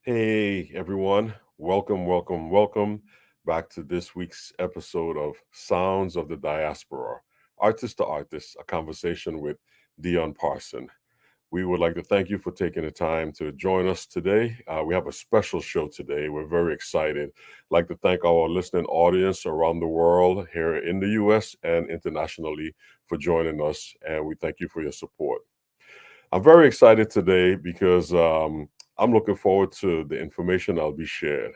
Hey everyone, welcome back to this week's episode of Sounds of the Diaspora, Artist to Artist, a conversation with Dion Parson. We would like to thank you for taking the time to join us today. We have a special show today. We're very excited. I'd like to thank our listening audience around the world, here in the US and internationally, for joining us, and we thank you for your support. I'm very excited today because I'm looking forward to the information I'll be shared.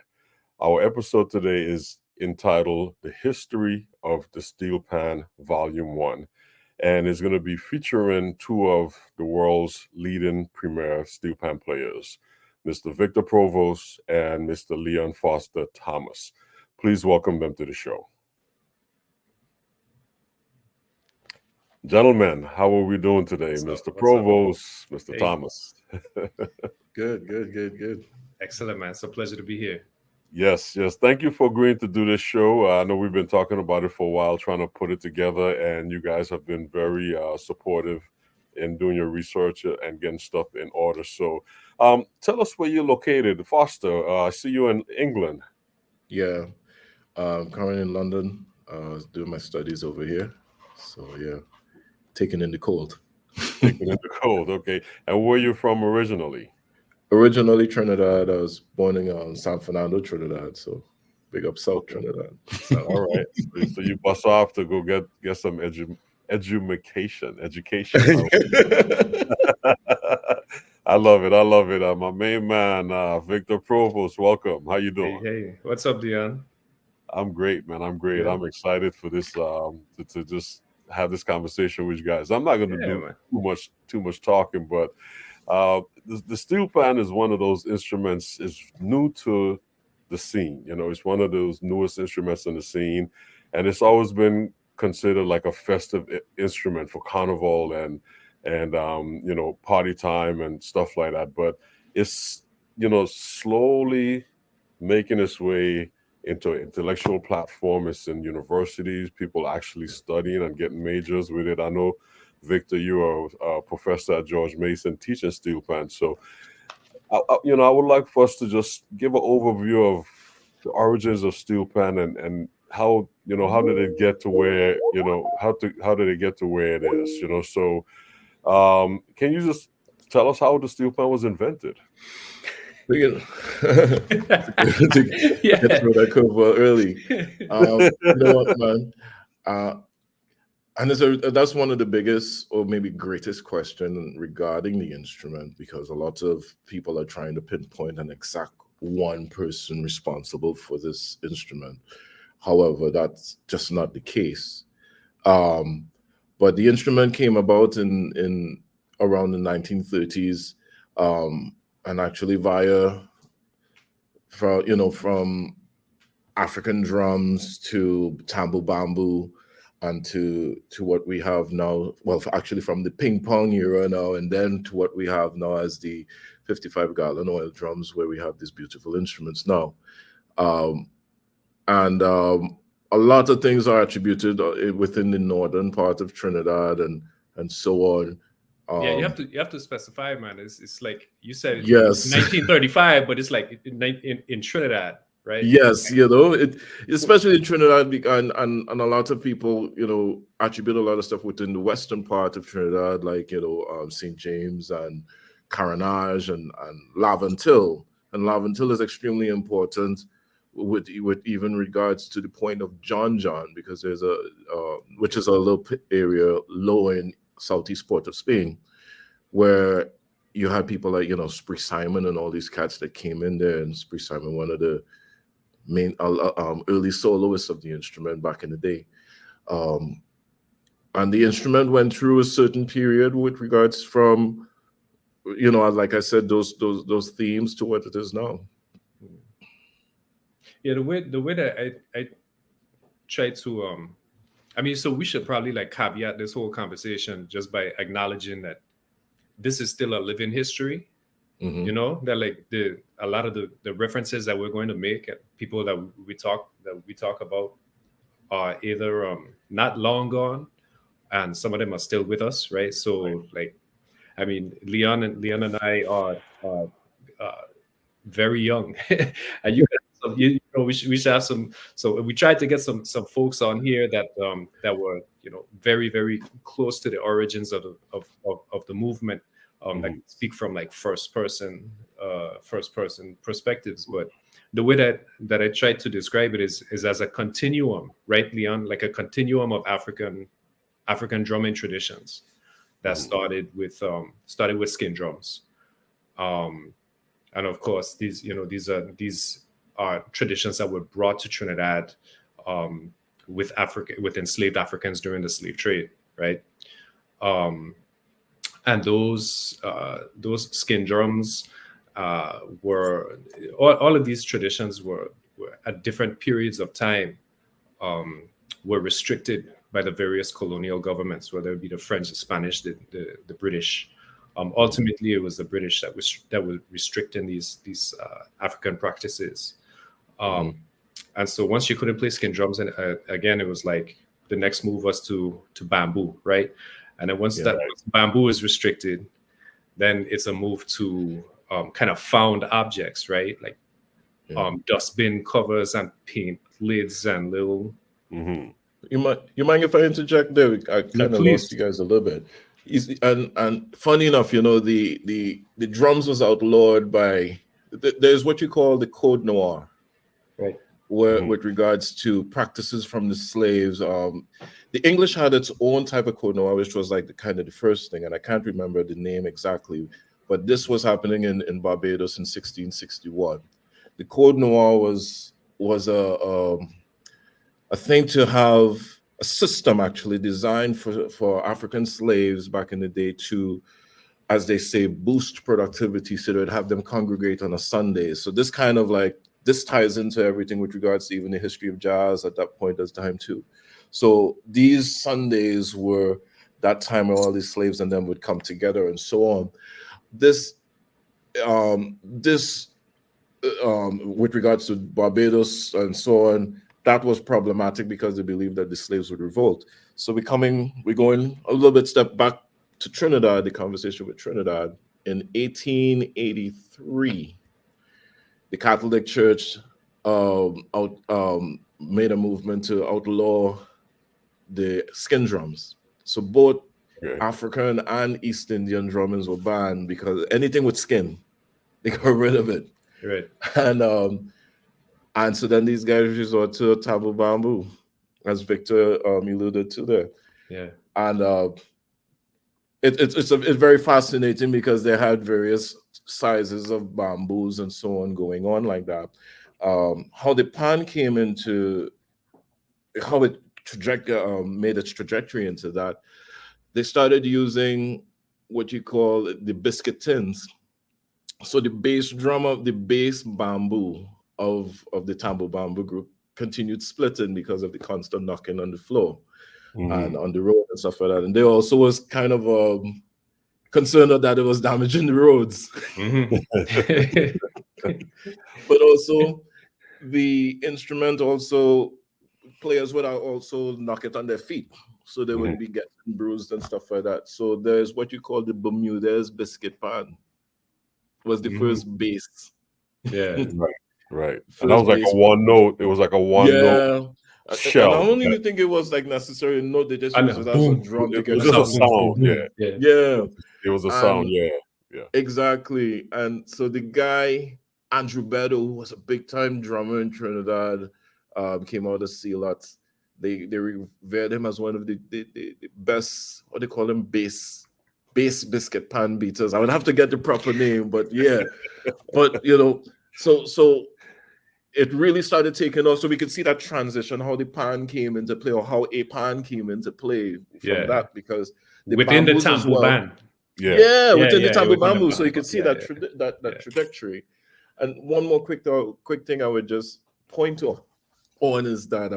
Our episode today is entitled The History of the Steel Pan Volume 1, and is going to be featuring two of the world's leading premier steel pan players, Mr. Victor Provost and Mr. Leon Foster Thomas. Please welcome them to the show. Gentlemen, how are we doing today? Mr. Provost, Mr. Thomas. Good. Excellent, man. It's a pleasure to be here. Yes. Thank you for agreeing to do this show. I know we've been talking about it for a while, trying to put it together, and you guys have been very supportive in doing your research and getting stuff in order. So tell us where you're located. Foster, I see you in England. Yeah, currently in London, doing my studies over here. So yeah, taking in the cold. Taking in the cold, okay. And where you from originally? Originally Trinidad. I was born in San Fernando, Trinidad. So big up South Trinidad. All right. So you bust off to go get some education. I love it. My main man, Victor Provost, welcome. How you doing? Hey. What's up, Dion? I'm great, man. I'm great. Yeah. I'm excited for this to just have this conversation with you guys. I'm not going to do too much talking, but the steel pan is one of those instruments. Is new to the scene. It's one of those newest instruments in the scene, and it's always been considered like a festive instrument for carnival and party time and stuff like that. But it's slowly making its way into an intellectual platform. It's in universities, people actually studying and getting majors with it. I know, Victor, you are a professor at George Mason teaching steel pan. So, I would like for us to just give an overview of the origins of steel pan and how did it get to where, how did it get to where it is, So, can you just tell us how the steel pan was invented? Get through that curveball early. You know what, man? And that's one of the biggest or maybe greatest question regarding the instrument, because a lot of people are trying to pinpoint an exact one person responsible for this instrument. However, that's just not the case. But the instrument came about in around the 1930s. And actually from African drums to tambour bamboo and to what we have now, well, actually from the ping pong era now, and then to what we have now as the 55-gallon oil drums, where we have these beautiful instruments now. And a lot of things are attributed within the northern part of Trinidad and so on. Yeah, you have to specify, man. It's like you said, yes, 1935, but it's like in Trinidad, right? Yes, especially in Trinidad, and a lot of people, attribute a lot of stuff within the western part of Trinidad, like St. James and Carenage and Laventille. And Laventille is extremely important with even regards to the point of John, because there's which is a little area low in southeast part of Spain, where you had people like, Spree Simon and all these cats that came in there, and Spree Simon, one of the main early soloists of the instrument back in the day. And the instrument went through a certain period with regards from, like I said, those themes to what it is now. Yeah, the way that I try to I mean, so we should probably like caveat this whole conversation just by acknowledging that this is still a living history. Mm-hmm. That like a lot of the references that we're going to make at people that we talk about are either not long gone, and some of them are still with us, right? So like, I mean, Leon and I are very young, and we should have some. So we tried to get some folks on here that were very very close to the origins of the movement, that speak from like first person perspectives. But the way that I tried to describe it is as a continuum, right, Leon? Like a continuum of African drumming traditions that started with skin drums. And of course, these are traditions that were brought to Trinidad with enslaved Africans during the slave trade, right? And those skin drums were all of these traditions were at different periods of time were restricted by the various colonial governments, whether it be the French, the Spanish, the British. Ultimately, it was the British that were restricting these African practices. And so once you couldn't play skin drums, and again, it was like the next move was to bamboo, right? And then once bamboo is restricted, then it's a move to kind of found objects, right? Like dustbin covers and paint lids and little. You mind if I interject there? I kind of lost you guys a little bit. And funny enough, the drums was outlawed by there's what you call the Code Noir, right? Where with regards to practices from the slaves, the English had its own type of Code Noir, which was like the first thing, and I can't remember the name exactly, but this was happening in Barbados in 1661. The Code Noir was a thing to have a system actually designed for African slaves back in the day to, as they say, boost productivity so they'd have them congregate on a Sunday. So this this ties into everything with regards to even the history of jazz at that point as time too. So these Sundays were that time where all these slaves and them would come together and so on. This with regards to Barbados and so on, that was problematic because they believed that the slaves would revolt. So we're going a little bit step back to Trinidad, the conversation with Trinidad. In 1883, the Catholic Church made a movement to outlaw the skin drums. So both African and East Indian drummers were banned because anything with skin, they got rid of it. Right. And so then these guys resort to taboo bamboo, as Victor alluded to there. Yeah. And it's very fascinating because they had various sizes of bamboos and so on going on like that. How the pan came into, how it made its trajectory into that, they started using what you call the biscuit tins. So the bass drum of the bass bamboo of the Tambo Bamboo group continued splitting because of the constant knocking on the floor and on the road and stuff like that. And they also was kind of concerned that it was damaging the roads. But also the instrument players would also knock it on their feet. So they would be getting bruised and stuff like that. So there's what you call the Bermuda's biscuit pan. Was the first bass. Yeah. Right. And that was like a one note. It was like a one note shell. And I don't even think it was like necessarily note. They just used it as a drum. It was just a sound. Yeah. It was a sound. Yeah. Exactly. And so the guy, Andrew Beddoe, who was a big time drummer in Trinidad, came out of Sealots. They revered him as one of the best, what they call him, bass bass biscuit pan beaters. I would have to get the proper name, but yeah. But you know, so it really started taking off. So we could see that transition, how the pan came into play, or how a pan came into play from that, because within the tambour band. Within the tambour bamboo. So you could see that trajectory. And one more quick thing I would just point on is that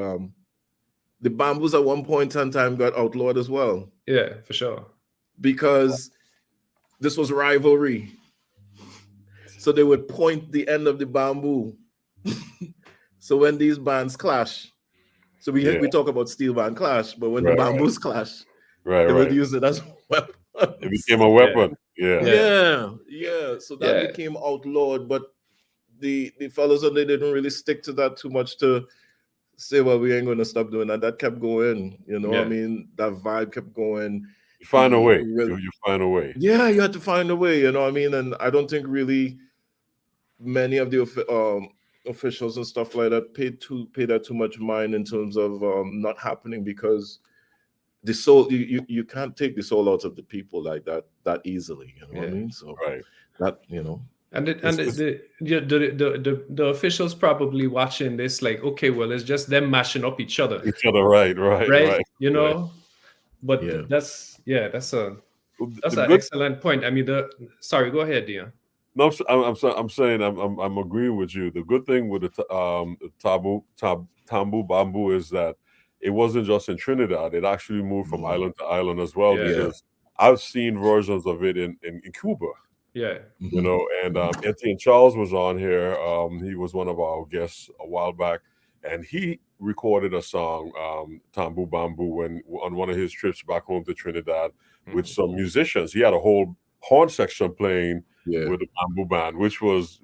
the bamboos at one point in time got outlawed as well. Yeah, for sure. Because this was rivalry. So they would point the end of the bamboo. So when these bands clash, so we talk about steel band clash, but when the bamboos clash, they would use it as a weapon. It became a weapon. So that became outlawed, but the fellas, they didn't really stick to that too much to say, well, we ain't going to stop doing that. That kept going, you know. I mean, that vibe kept going. You find a way. You find a way. Yeah, you had to find a way, you know what I mean? And I don't think really many of the officials and stuff like that paid that too much mind in terms of not happening, because the soul, you can't take the soul out of the people like that easily, you know what I mean? So that, you know. And the officials probably watching this like, okay, well, it's just them mashing up each other. Right. You know, but that's an excellent point. I mean, sorry, go ahead, Dion. No, I'm saying I'm agreeing with you. The good thing with the tambour bamboo is that it wasn't just in Trinidad. It actually moved from island to island as well. Because I've seen versions of it in Cuba. Yeah, you know, and Etienne Charles was on here. He was one of our guests a while back, and he recorded a song, Tambour Bamboo, on one of his trips back home to Trinidad with some musicians. He had a whole horn section playing with the bamboo band, which was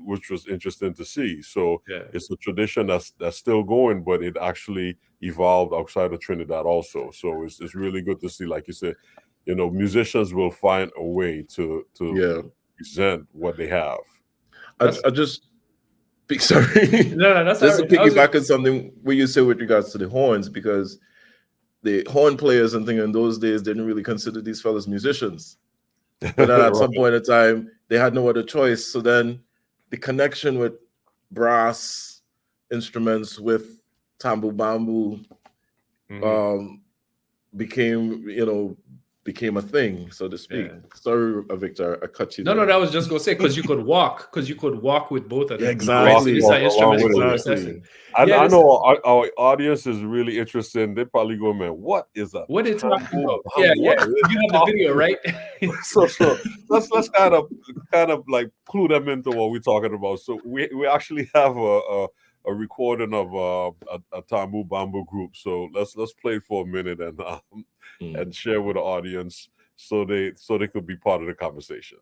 interesting to see. So it's a tradition that's still going, but it actually evolved outside of Trinidad also. So it's really good to see, like you said, you know, musicians will find a way to present what they have. I just sorry. No, that's just to piggyback on something what you said with regards to the horns, because the horn players and things in those days didn't really consider these fellas musicians. But then at some point in time, they had no other choice. So then the connection with brass instruments with tambour bamboo became a thing, so to speak. Sorry, Victor, I cut you. No, that was just gonna say, because you could walk with both of them. Exactly. I know our audience is really interested. And they're probably going, man, what is that? What are you talking about? Yeah. You have the video, right? so let's kind of like clue them into what we're talking about. So we actually have a recording of a tambour bamboo group. So let's play it for a minute and share with the audience so they could be part of the conversation.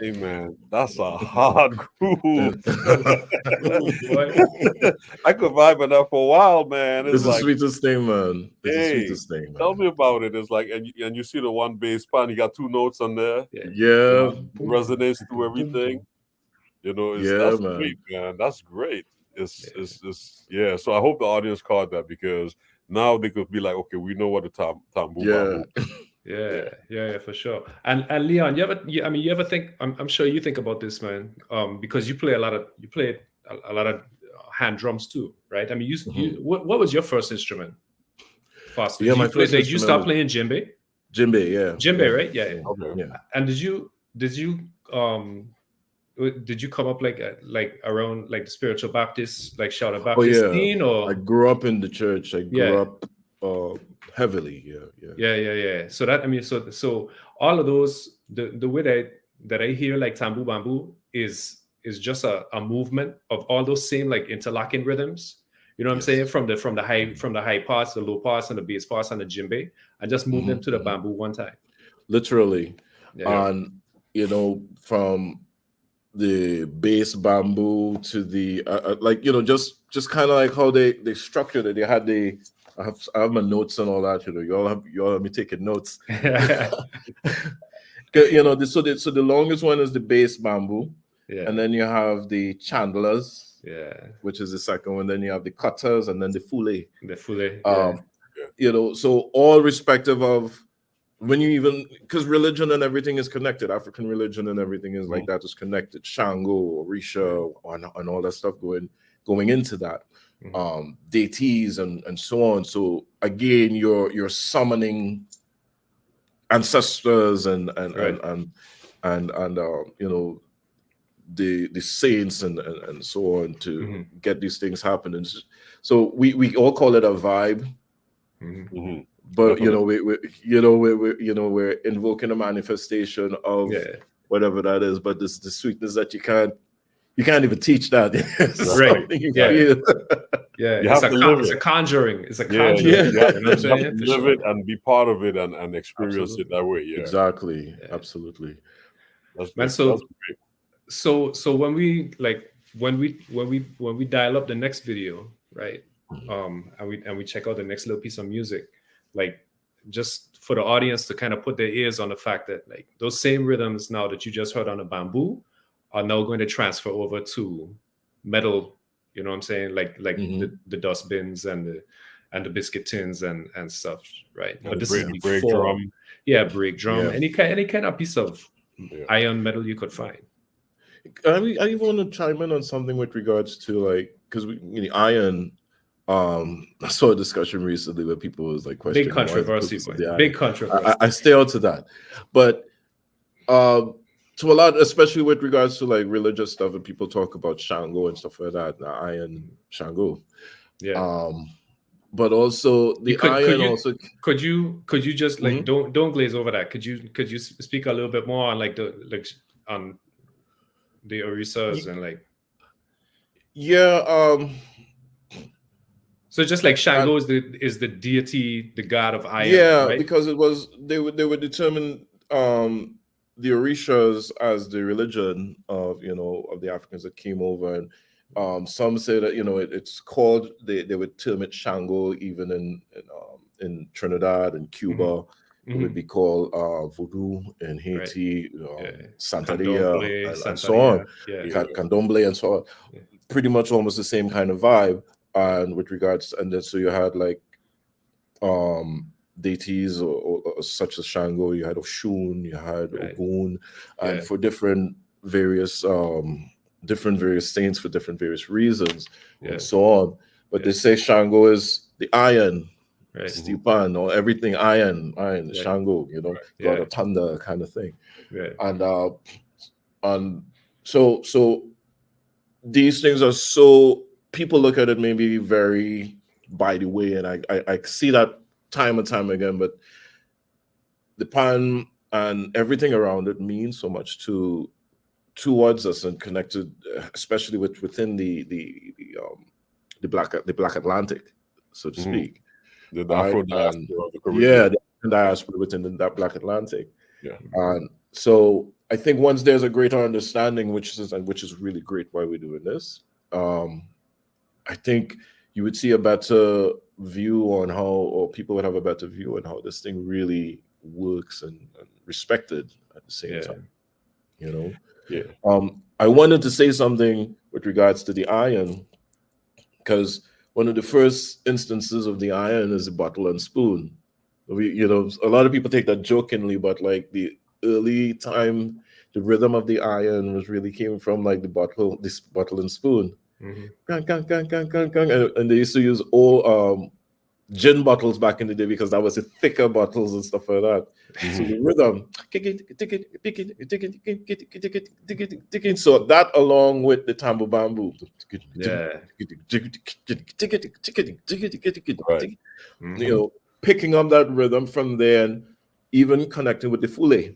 Hey man, that's a hard groove. I could vibe on that for a while, man. It's like, the sweetest thing, man. It's the sweetest thing, man. Tell me about it. It's like, and you see the one bass pan, you got two notes on there. Yeah. Resonates to everything. You know, that's man. Great, man. That's great. It's So I hope the audience caught that, because now they could be like, okay, we know what the tambour bamboo. Yeah, for sure. And Leon, you ever think? I'm sure you think about this, man, because you play a lot of hand drums too, right? I mean, what was your first instrument? Foster? Yeah, Did you start playing djembe? Djembe, yeah. Djembe, right? Yeah. Okay. Yeah. And did you come up like around like the spiritual Baptist, like Shouter Baptist scene, or? I grew up in the church. I grew up heavily. Yeah. So that, I mean, so all of those, the way that I hear like tambu bambu is just a movement of all those same like interlocking rhythms. You know what I'm saying? From the high parts, the low parts, and the bass parts, and the djembe, and just move them to the bamboo one time. Literally, and from the bass bamboo to the just kind of like how they structured it. They had I have my notes and all that. You all have me taking notes. So the longest one is the bass bamboo, and then you have the chandlers, which is the second one. Then you have the cutters, and then the fule. So all respective of when you because religion and everything is connected. African religion and everything is like that is connected. Shango, Orisha, and all that stuff going into that. Deities and so on. So again, you're summoning ancestors and the saints and so on to get these things happening. So we all call it a vibe, but we're invoking a manifestation of whatever that is. But this the sweetness that you can't even teach that. It's a conjuring. It's a conjuring. You have to live it and be part of it and experience it that way. Yeah, exactly. Absolutely. So when we dial up the next video, right? And we check out the next little piece of music, like just for the audience to kind of put their ears on the fact that like those same rhythms now that you just heard on the bamboo are now going to transfer over to metal. You know what I'm saying? Like the dustbins and the biscuit tins and stuff, right? But this is before, break drum, any kind of piece of iron metal you could find. I even want to chime in on something with regards to like because iron. I saw a discussion recently where people was like questioning big controversy. Big controversy. I stay out to that, but to a lot, especially with regards to like religious stuff, and people talk about Shango and stuff like that. Iron Shango, but also could you just like don't glaze over that? Could you speak a little bit more on like on the Orisas and like so just like Shango is the deity, the god of iron, right? Because they were determined the Orishas as the religion of the Africans that came over, and some say that it's called they would term it Shango even in Trinidad and Cuba. It would be called Voodoo in Haiti, Santeria, and so on, Candomblé and so on. Pretty much almost the same kind of vibe, and with regards, and then so you had like deities or such as Shango, you had Oshun, you had Ogun, and for different various saints for different various reasons and so on. But they say Shango is the iron, Stipan, or everything iron, Shango, God of thunder kind of thing. And so these things are so people look at it maybe very by the way, and I see that time and time again, but the pan and everything around it means so much towards us and connected, especially within the Black Atlantic, so to speak. The Afro diaspora of the Caribbean. The diaspora within that Black Atlantic. And so I think once there's a greater understanding, which is really great why we're doing this, I think you would see a better view on how, or people would have a better view on how this thing really works and respected at the same time. I wanted to say something with regards to the iron, because one of the first instances of the iron is the bottle and spoon. A lot of people take that jokingly, but like the early time, the rhythm of the iron was really came from like this bottle and spoon. Gang, gang, gang, gang, gang, gang. And they used to use all gin bottles back in the day because that was the thicker bottles and stuff like that. So the rhythm, so that along with the tambo bamboo, picking up that rhythm from there, and even connecting with the fule.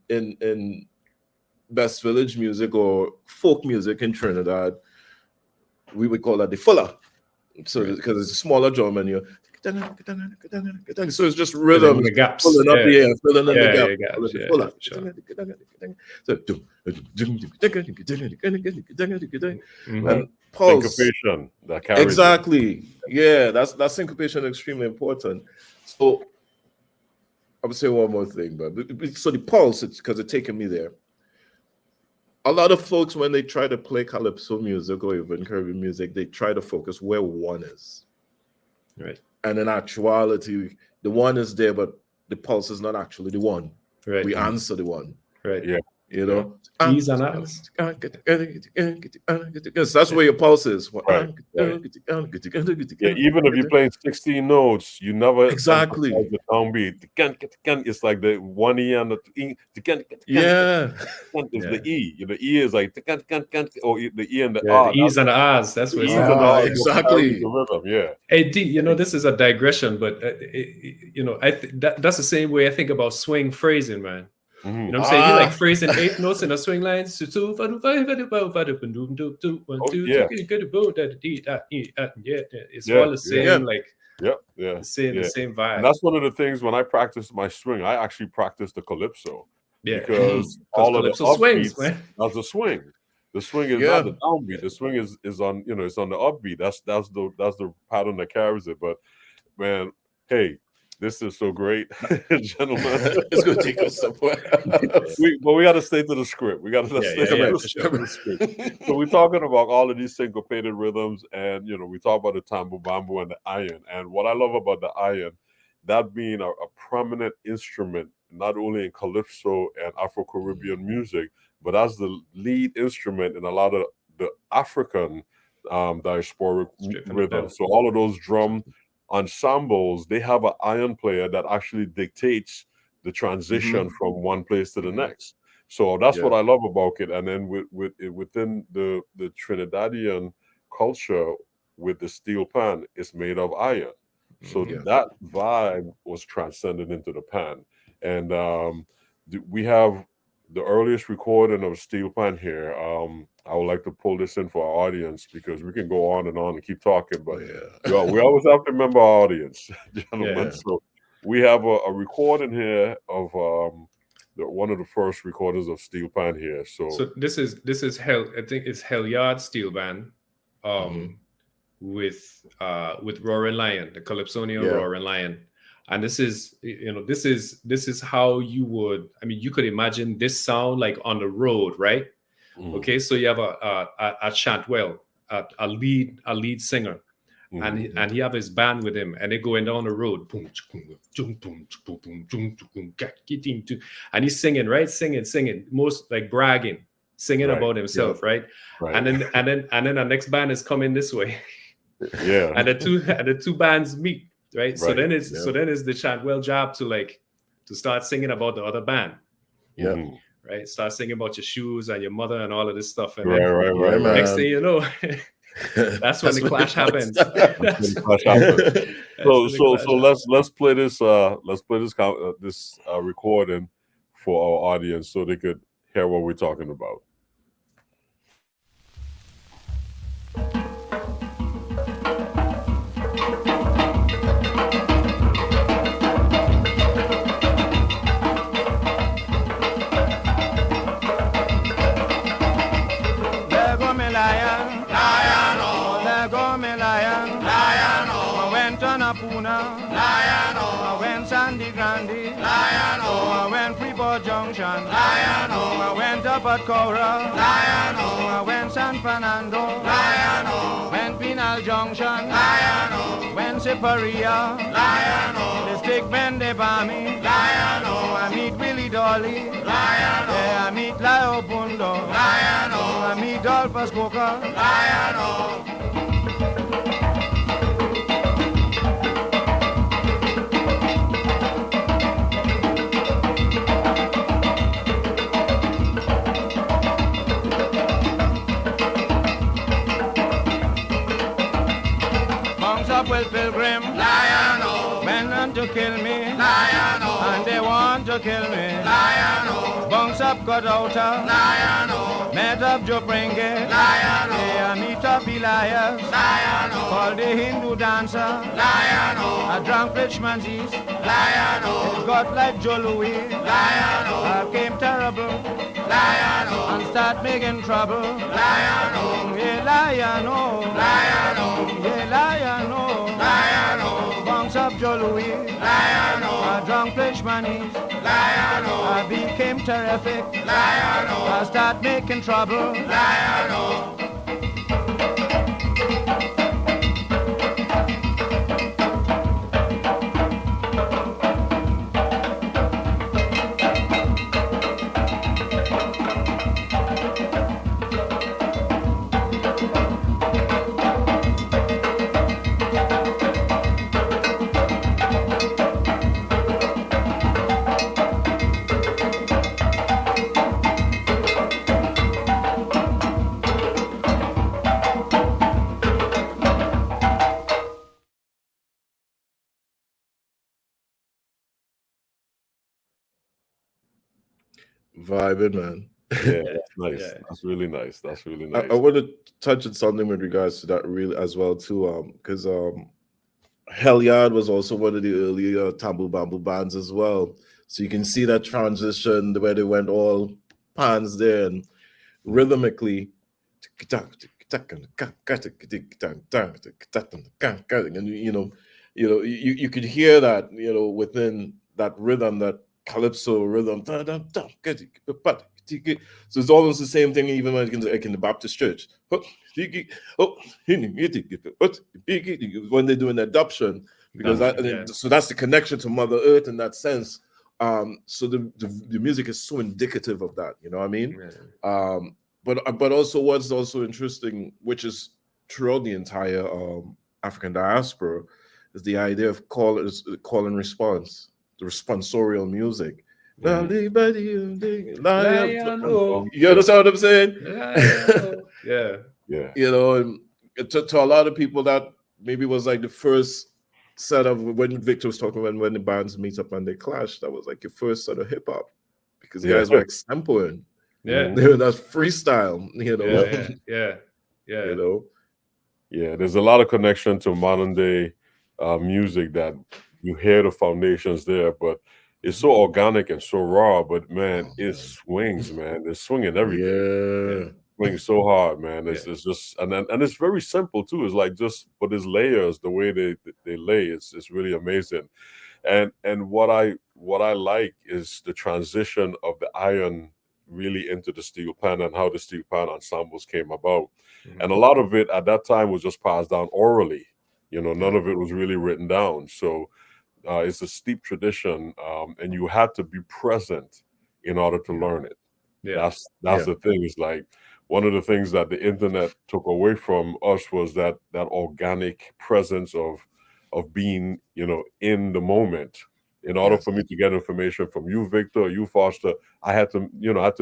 In Best Village music or folk music in Trinidad, we would call that the fuller. So because it's a smaller drum and you're so it's just rhythm the gaps, filling up the air, filling in the gap. And pulse. Syncopation that carries exactly. That syncopation is extremely important. So I would say one more thing, but so the pulse, it's because it's taken me there. A lot of folks, when they try to play calypso music or even Caribbean music, they try to focus where one is. Right. And in actuality, the one is there, but the pulse is not actually the one. Right. We answer the one. Right. Yeah. E's and R's. So that's where your pulse is. Right. Even if you're playing 16 notes, you never exactly the downbeat. It's like the one E and the E. Is the E. The E is like or the E and the R. The E's and the R's. That's what it's exactly the rhythm. Yeah. Hey D, this is a digression, but that's the same way I think about swing phrasing, man. You know what I'm saying? You like phrasing 8 notes in a swing line. It's all the same, the same vibe. And that's one of the things when I practice my swing, I actually practice the calypso. Because all of the swings, man. That's the swing. The swing is not the downbeat. The swing is on, it's on the upbeat. That's the pattern that carries it. But man, hey, this is so great, gentlemen. It's going to take us somewhere. But we got to stay to the script. We got to stay to the script. So we're talking about all of these syncopated rhythms, and we talk about the tambo bamboo and the iron. And what I love about the iron, that being a prominent instrument, not only in calypso and Afro-Caribbean music, but as the lead instrument in a lot of the African diasporic rhythms. So all of those drum ensembles, they have an iron player that actually dictates the transition from one place to the next. So that's what I love about it. And then within the Trinidadian culture, with the steel pan, it's made of iron. So that vibe was transcended into the pan. And we have the earliest recording of steel pan here. I would like to pull this in for our audience because we can go on and keep talking, but we always have to remember our audience, gentlemen. So we have a recording here of one of the first recordings of steel pan here. So this is I think it's Helyard Steel Band, with Roaring Lion, the Calypsonian Roaring Lion. And this is how you would, you could imagine this sound like on the road, right? Okay, so you have a chantwell, a lead singer, and he have his band with him, and they're going down the road, and he's singing, right? Singing, most like bragging, singing about himself, right? And then the next band is coming this way, and the two bands meet, right? So then it's the chantwell job to start singing about the other band, right? Start singing about your shoes and your mother and all of this stuff. And then next thing you know, that's when the clash happens. So let's play this recording for our audience so they could hear what we're talking about. Junction, I went up at Cora, I went San Fernando, went Pinal Junction, went Siparia. The stick men they buy me. I meet Willie Dolly. Yeah, I meet Lio Bundo. I meet Dolphus Coca. Well, Pilgrim, men to kill me, and they want to kill me. Bunks up got outer, met up Joe Pringle, they meet up Elias, called the Hindu dancer, a drunk Richmond's East, it got like Joe Louis, came terrible, and start making trouble. Yeah, lion, oh, yeah, lion, oh. Bunks up Joe Louis, a drunk Frenchman is, I became terrific, I start making trouble. Vibing, man. Yeah, that's nice. Yeah. That's really nice. That's really nice. I want to touch on something with regards to that really as well too, because Helyard was also one of the earlier Tambu Bamboo bands as well. So you can see that transition where they went all pans there and rhythmically, and you could hear that, within that rhythm, that calypso rhythm. So it's almost the same thing even when like in the Baptist church. When they're doing adoption, because so that's the connection to Mother Earth in that sense. So the music is so indicative of that, you know what I mean? Yeah. But also what's also interesting, which is throughout the entire African diaspora, is the idea of call and response, the responsorial music. Mm-hmm. You understand what I'm saying? Yeah. To a lot of people that maybe was like the first set of, when Victor was talking about when the bands meet up and they clash, that was like your first sort of hip hop, because guys were like sampling. Yeah, that's freestyle. Yeah, there's a lot of connection to modern day music that you hear the foundations there, but it's so organic and so raw. But man, it swings, man. It's swinging everything. Yeah, swings so hard, man. It's just and it's very simple too. It's like but there's layers. The way they lay, it's really amazing. And what I like is the transition of the iron really into the steel pan and how the steel pan ensembles came about. Mm-hmm. And a lot of it at that time was just passed down orally. None of it was really written down. So it's a steep tradition, and you had to be present in order to learn it. Yeah. That's the thing. It's like one of the things that the internet took away from us was that organic presence of being, in the moment. In order for me to get information from you, Victor, you, Foster, I had to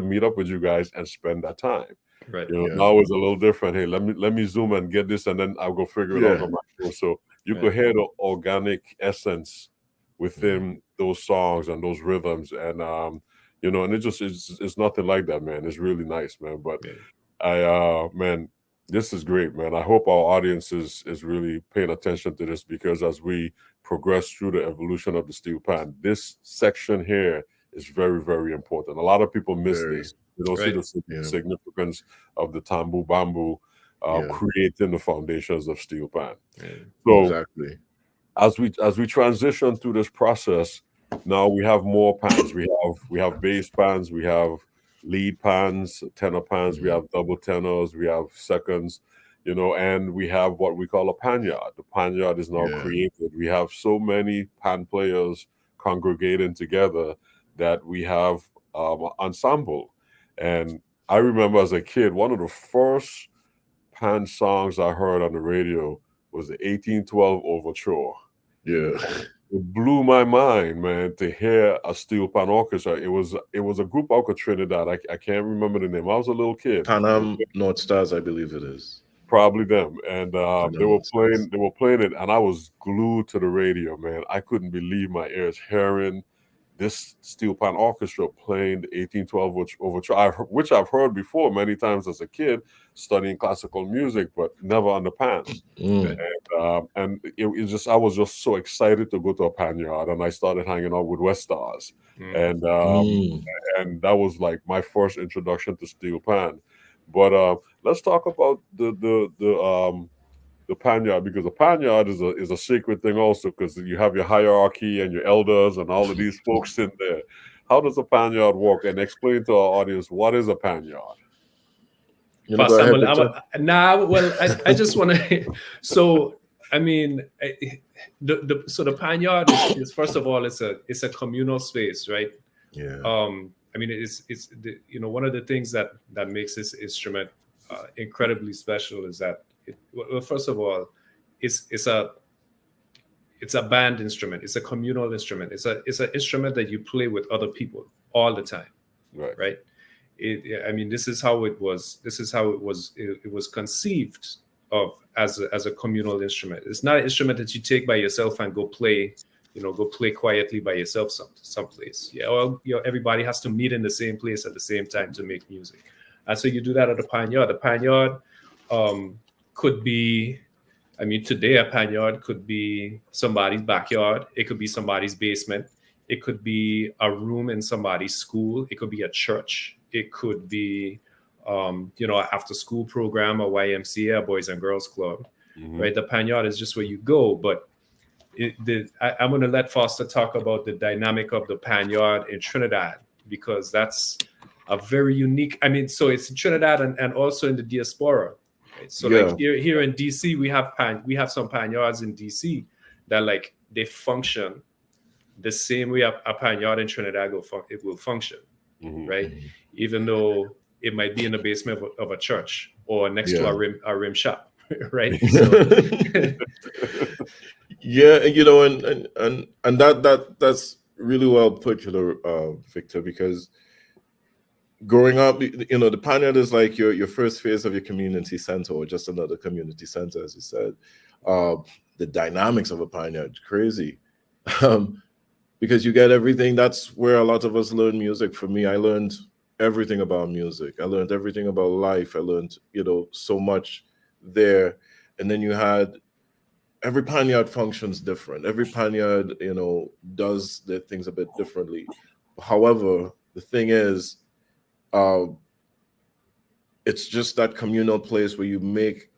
meet up with you guys and spend that time. Right. Now it's a little different. Hey, let me zoom and get this, and then I'll go figure it out on my phone. So you could hear the organic essence within those songs and those rhythms, and and it's nothing like that, man. It's really nice, man. But man, this is great, man. I hope our audience is really paying attention to this, because as we progress through the evolution of the steel pan, this section here is very, very important. A lot of people miss this. They don't see the significance of the Tambu Bamboo creating the foundations of steel pan. Yeah. So exactly. As we transition through this process, now we have more pans. We have bass pans, we have lead pans, tenor pans, we have double tenors, we have seconds. and we have what we call a panyard. The panyard is now created. We have so many pan players congregating together that we have ensemble. And I remember as a kid, one of the first pan songs I heard on the radio was the 1812 Overture. Yeah. It blew my mind, man, to hear a steel pan orchestra. It was a group out of Trinidad. I can't remember the name. I was a little kid. Panam North Stars, I believe it is. Probably them. And they were playing it, and I was glued to the radio, man. I couldn't believe my ears hearing this steel pan orchestra playing the 1812 Overture, which I've heard before many times as a kid studying classical music, but never on the pan. And it just, I was just so excited to go to a panyard, and I started hanging out with West Stars, and that was like my first introduction to steel pan. But let's talk about the panyard, because the panyard is a sacred thing also, because you have your hierarchy and your elders and all of these folks in there. How does a panyard work? And explain to our audience, what is a panyard? I just want to. So I mean, the panyard is first of all, it's a communal space, right? Yeah. I mean, it's one of the things that makes this instrument incredibly special is that first of all, it's a band instrument. It's a communal instrument. It's an instrument that you play with other people all the time, right? I mean, this is how it was. It was conceived of as a communal instrument. It's not an instrument that you take by yourself and go play quietly by yourself someplace. Everybody has to meet in the same place at the same time to make music, and so you do that at the panyard. The panyard could be, I mean, today a panyard could be somebody's backyard. It could be somebody's basement. It could be a room in somebody's school. It could be a church. It could be, an after-school program, a YMCA, a Boys and Girls Club, right? The panyard is just where you go. But I'm going to let Foster talk about the dynamic of the panyard in Trinidad, because that's a very unique. I mean, so it's in Trinidad and also in the Diaspora. Right? So like here in DC, we have some panyards in DC that like they function the same way a panyard in Trinidad will function, right? Even though it might be in the basement of a church or next to a rim shop, right? So. And that's really well put, Victor, because growing up, the panyard is like your first phase of your community center, or just another community center, as you said. The dynamics of a panyard is crazy. Because you get everything. That's where a lot of us learn music. For me, I learned everything about music. I learned everything about life. I learned, so much there. And then you had every panyard functions different. Every panyard, does their things a bit differently. However, the thing is, it's just that communal place where you make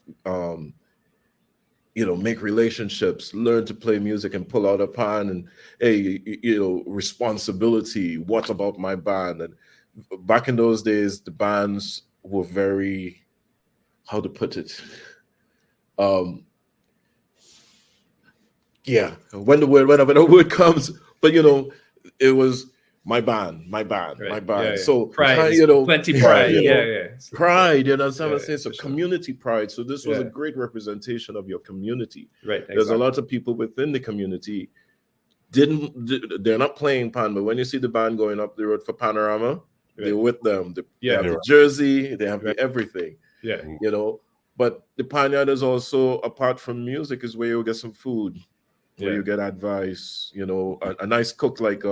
make relationships, learn to play music and pull out a pan, and responsibility. What about my band? And back in those days, the bands were very, how to put it? Whenever the word comes, but it was my band. Yeah. So pride, plenty pride. Pride. That's what I'm saying. So community pride. So this was a great representation of your community. Right. Exactly. There's a lot of people within the community they're not playing pan, but when you see the band going up the road for Panorama, they're with them. They have the jersey, they have the everything. Yeah. But the panyard is also, apart from music, is where you get some food, where you get advice. A nice cook like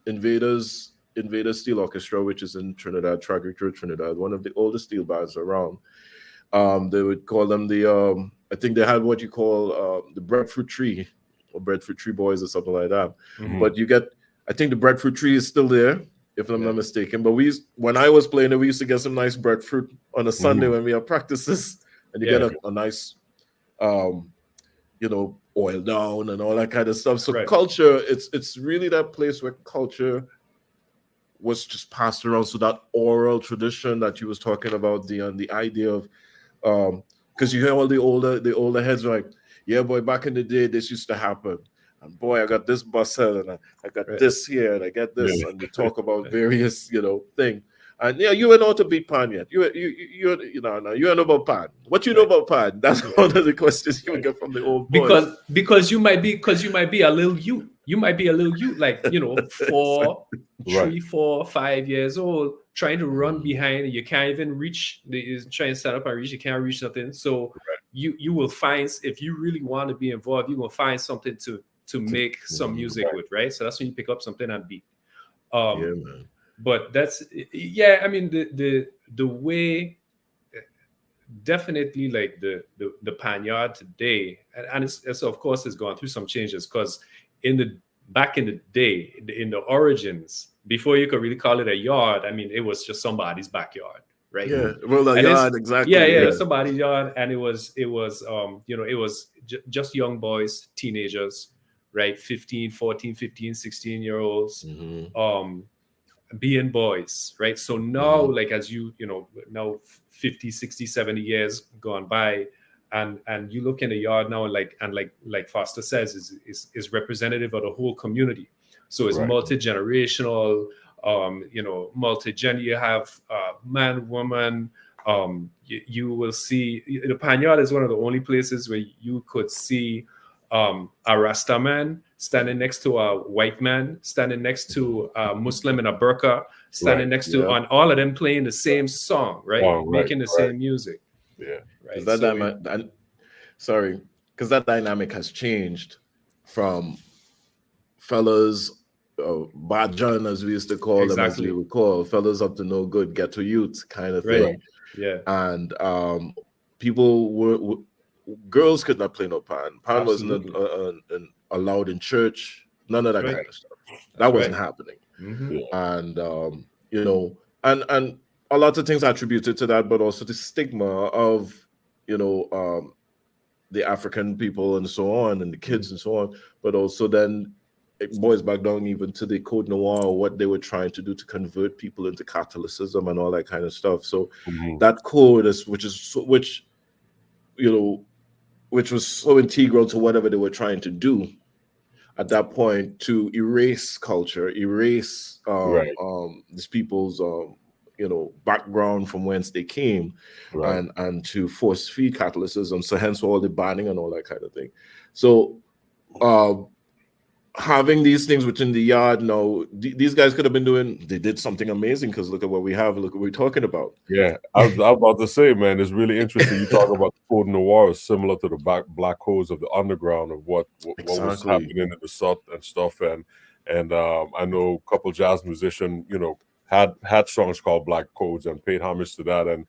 Invaders Steel Orchestra, which is in Trinidad, Tragic Trinidad, one of the oldest steel bands around. They would call them I think they had what you call the Breadfruit Tree, or Breadfruit Tree Boys, or something like that. But I think the Breadfruit Tree is still there, if I'm not mistaken. But when I was playing it, we used to get some nice breadfruit on a Sunday when we have practices, and you get a nice, oil down and all that kind of stuff. So culture, it's really that place where culture was just passed around. So that oral tradition that you was talking about, Dion, the idea of because you hear all the older heads like, yeah, boy, back in the day, this used to happen. And boy, I got this bustle and I got this here and I get this. And they talk about various, things. And you ain't know to beat pan yet. You know about pan. What you know about pan? That's one of the questions you would get from the old boys. Because you might be a little youth. You might be a little youth, like 3, 4, 5 years old, trying to run behind. You can't even reach. Trying to stand up and reach. You can't reach nothing. So you will find, if you really want to be involved, you will find something to make some music with, right? So that's when you pick up something and beat. Man. But that's I mean the way, definitely, like the Panyard today, and it's of course it's gone through some changes, because back in the day, in the origins, before you could really call it a yard, I mean, it was just somebody's backyard, right? Yeah, well, a yard, exactly. Yeah, somebody's yard, and it was just young boys, teenagers, right? 14, 15, 16-year-olds, being boys, right? So now, like, as now 50, 60, 70 years gone by, and you look in the yard now, like Foster says, is representative of the whole community. So it's multi-generational, you have man, woman. You will see the Panyard is one of the only places where you could see a Rasta man standing next to a white man, standing next to a Muslim in a burqa, standing next to, and all of them playing the same song, right? Making the same music. Yeah. Right. Because that dynamic has changed from fellas, Bajan, as we used to call them, as we would call fellas up to no good, ghetto youth kind of thing. Right. Yeah. And girls could not play no pan. Pan wasn't allowed in church. None of that kind of stuff. That wasn't happening. And and a lot of things attributed to that, but also the stigma of the African people and so on, and the kids and so on. But also then it boils back down even to the Code Noir, what they were trying to do to convert people into Catholicism and all that kind of stuff. So that code which was so integral to whatever they were trying to do at that point, to erase culture, erase these people's background from whence they came, and to force feed Catholicism. So hence all the banning and all that kind of thing. So having these things within the yard now, these guys could have they did something amazing, because look at what we have, look what we're talking about. Yeah, I was about to say, man, it's really interesting. You talk about the Code Noir is similar to the black codes of the underground, of what was happening in the South and stuff. And I know a couple jazz musicians, had songs called Black Codes and paid homage to that and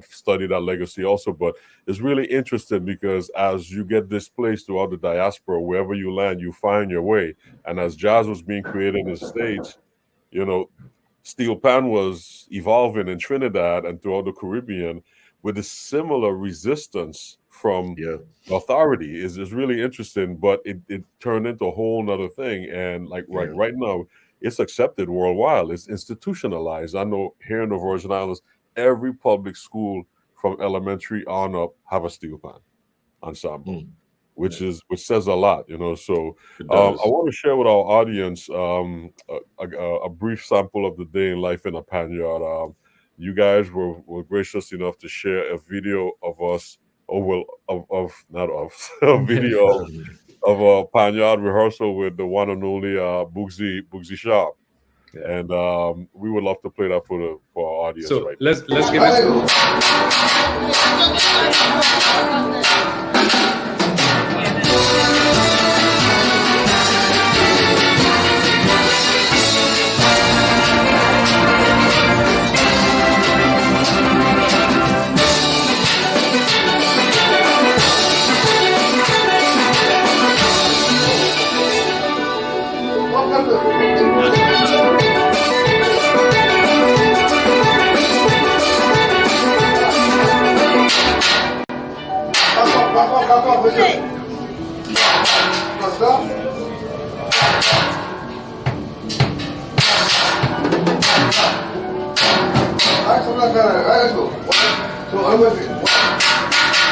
studied that legacy also. But it's really interesting, because as you get displaced throughout the diaspora, wherever you land, you find your way. And as jazz was being created in the States, steel pan was evolving in Trinidad and throughout the Caribbean with a similar resistance from authority. Is really interesting, but it turned into a whole nother thing. And right now, it's accepted worldwide. It's institutionalized. I know here in the Virgin Islands, every public school from elementary on up have a steel pan ensemble, which says a lot, So I want to share with our audience a brief sample of the day in life in a Panyard. You guys were gracious enough to share a video of us, a video of a Panyard rehearsal with the one and only Bugsy Sharp. Yeah. And we would love to play that for our audience. So let's give it.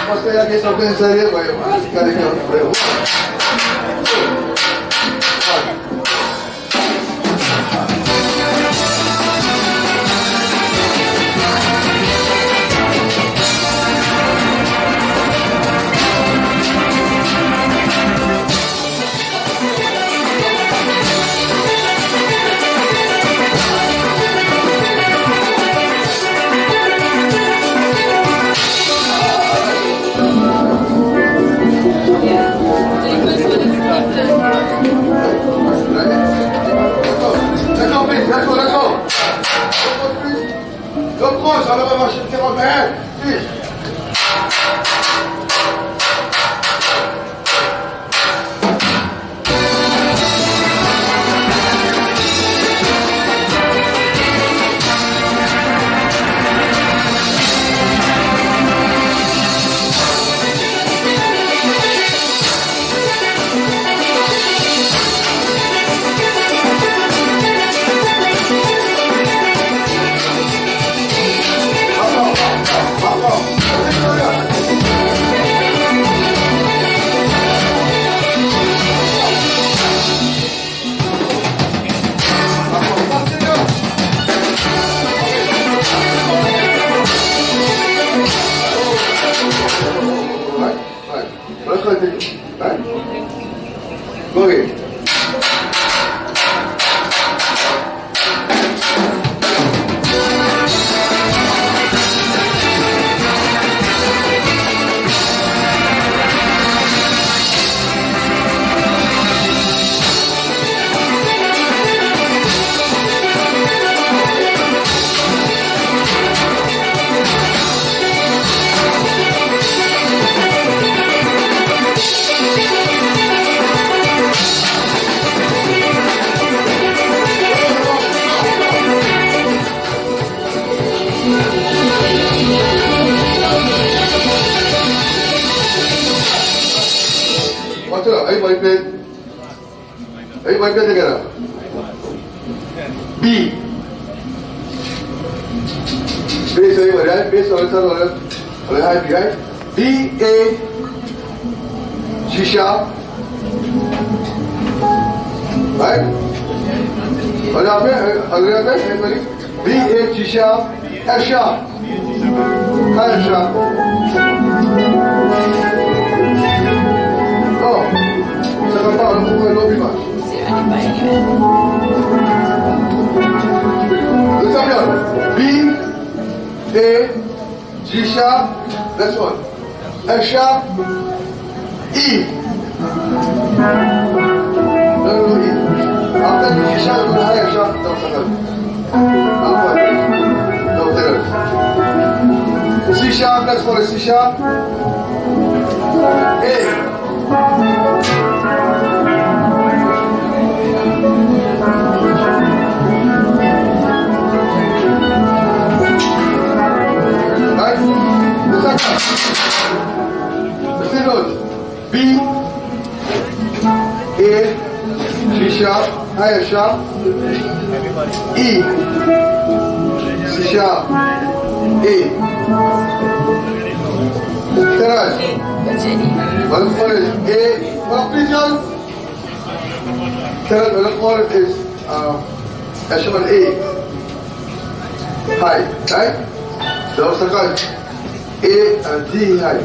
Mostrar aqui só pensaria, vai. Cadê que eu falei? Go ahead. Watch it out. Everybody play together. B. Bass everybody, right? Bass on the high B, right? B, A, G sharp. Right? Everybody. B, A, G sharp, F sharp. High sharp. Second part, no be much. Listen here. B, A, G sharp, next one. F sharp, E. No, E. After the G sharp, go to high F sharp, no, C sharp, next one is C sharp. A. Listen notes. B, A, G sharp, higher sharp, E, C sharp, A. Teraj. One more is A. What please, John? Teraj, one more is Ashman A. High, right? So second. A and D high.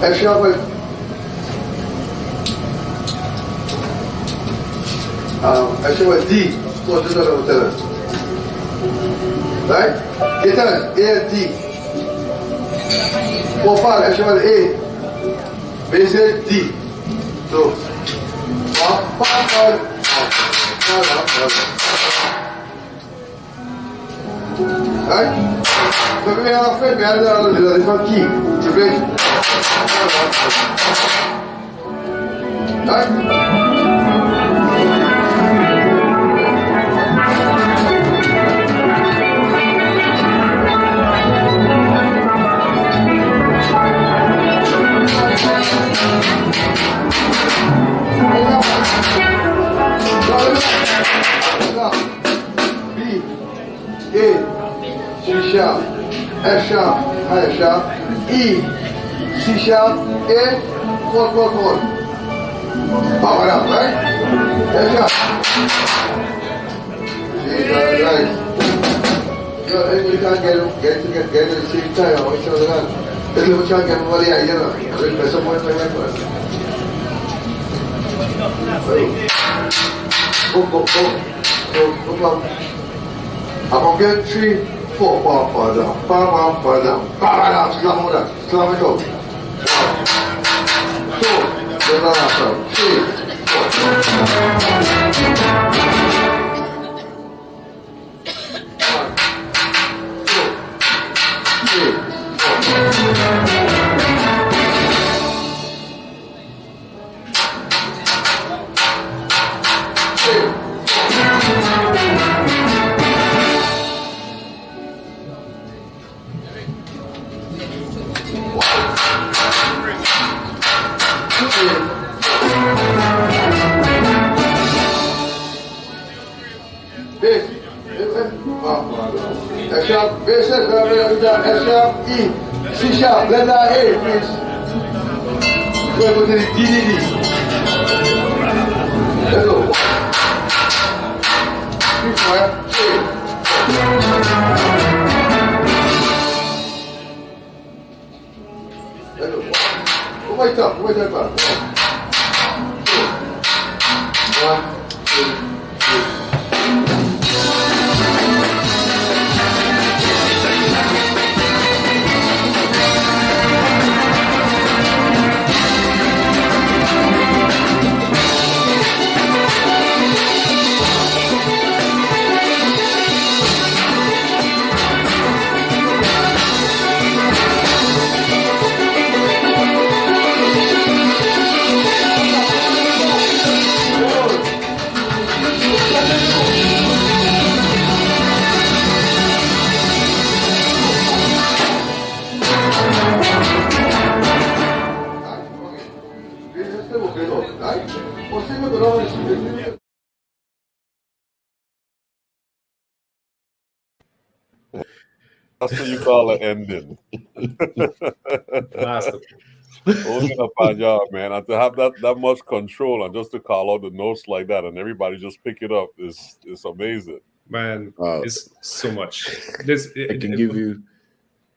F sharp is F sharp is D. So this is what tell us. Right? Get us A and D. 4 part F sharp is A. Base is D. So 1 part. Right? So we have a friend, we have a different key to play. Right? B, A, G sharp, F sharp, higher sharp, E, C sharp, A, chord. Power up, right? Higher sharp. See, right. You can't get at the same time. I want to tell you that. This is what you get money out, you know. There's some more thing like that. Go. I'm going to get 3, 4, power down. Power down. Slam it out. 2, then after. 3, 4. E, C sharp, let that A, please. Go to the DDD. Let's go. 3, 4. Let's go. Wait up, back. 1, 2, 3. That's what you call an ending. Only upon y'all, man. And to have that much control and just to call out the notes like that and everybody just pick it up is amazing. Man, it's so much. I can give you.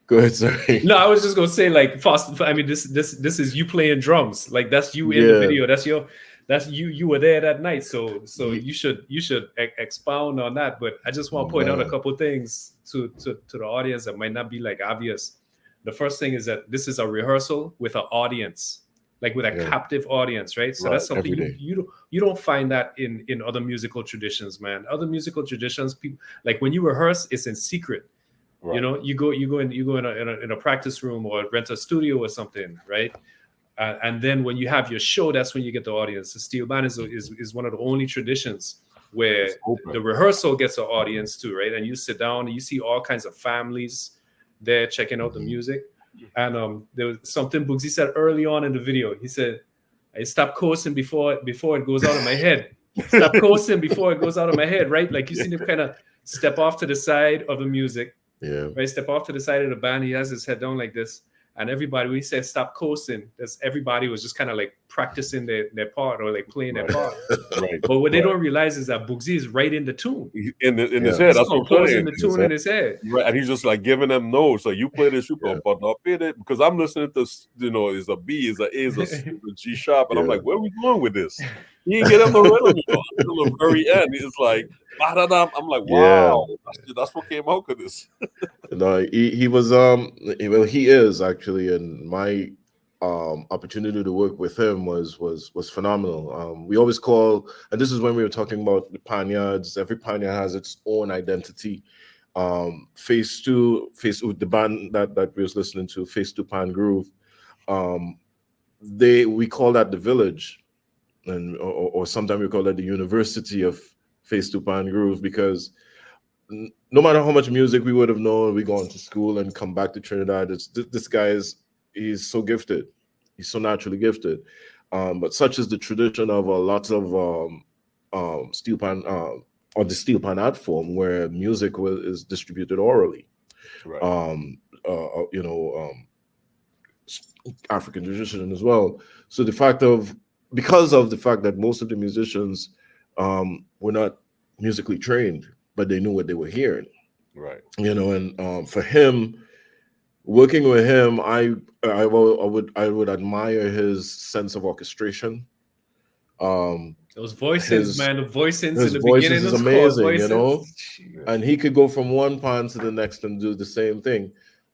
Go ahead, sorry. No, I was just gonna say, like, fast. I mean, this is you playing drums. Like, that's you in the video. That's you were there that night. So you should expound on that. But I just want to point out a couple things to the audience that might not be like obvious. The first thing is that this is a rehearsal with an audience, like with a captive audience, right? So that's something you don't find that in other musical traditions, man. Other musical traditions, people, like when you rehearse, it's in secret. Right. You know, you go in a practice room or rent a studio or something, right? And then when you have your show, that's when you get the audience. The steel band is one of the only traditions where the rehearsal gets an audience too, right? And you sit down and you see all kinds of families there checking out the music. And there was something Bugsy said early on in the video. He said, "I stop coasting before it goes out of my head. Stop coasting before it goes out of my head," right? Like you see him kind of step off to the side of the music. Yeah. Right. Step off to the side of the band. He has his head down like this. And everybody, when he said stop coasting, everybody was just kind of like practicing their part or like playing their part. Right. But what they don't realize is that Bugsy is right in the tune. In his head. That's what I'm saying. In the tune in his head. Right. And he's just like giving them notes. So you play this, you play but not play it. Because I'm listening to, is a B, is a A, is a C, is a G sharp. And I'm like, where are we going with this? He didn't get him the rhythm, until the very end. It's like, I'm like, wow, that's what came out of this. No, he was he is actually, and my opportunity to work with him was phenomenal. We always call, and this is when we were talking about the panyards. Every panyard has its own identity. Phase two, the band that we was listening to, Phase 2 Pan Groove. We call that the village. And or sometimes we call that the University of Phase 2 Pan Groove, because no matter how much music we would have known, we gone to school and come back to Trinidad, this guy he's so gifted, he's so naturally gifted. But such is the tradition of a lot of steel pan or the steel pan art form, where music is distributed orally. Right. African tradition as well. So because of the fact that most of the musicians were not musically trained, but they knew what they were hearing. Right. And for him, working with him, I would admire his sense of orchestration. Those voices, man, the voicings his in the voices beginning is of amazing, and he could go from one pan to the next and do the same thing.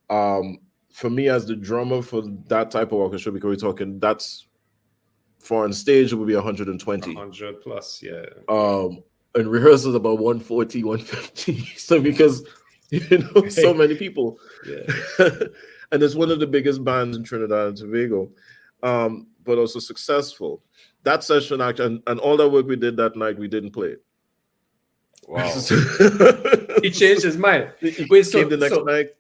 For me as the drummer for that type of orchestra, because we're talking, that's for on stage it would be 120, 100 plus, yeah. And rehearsals about 140, 150. So because so many people, and it's one of the biggest bands in Trinidad and Tobago, but also successful. That session actually, and all that work we did that night, we didn't play it. Wow. He changed his mind. Wait, so the next night.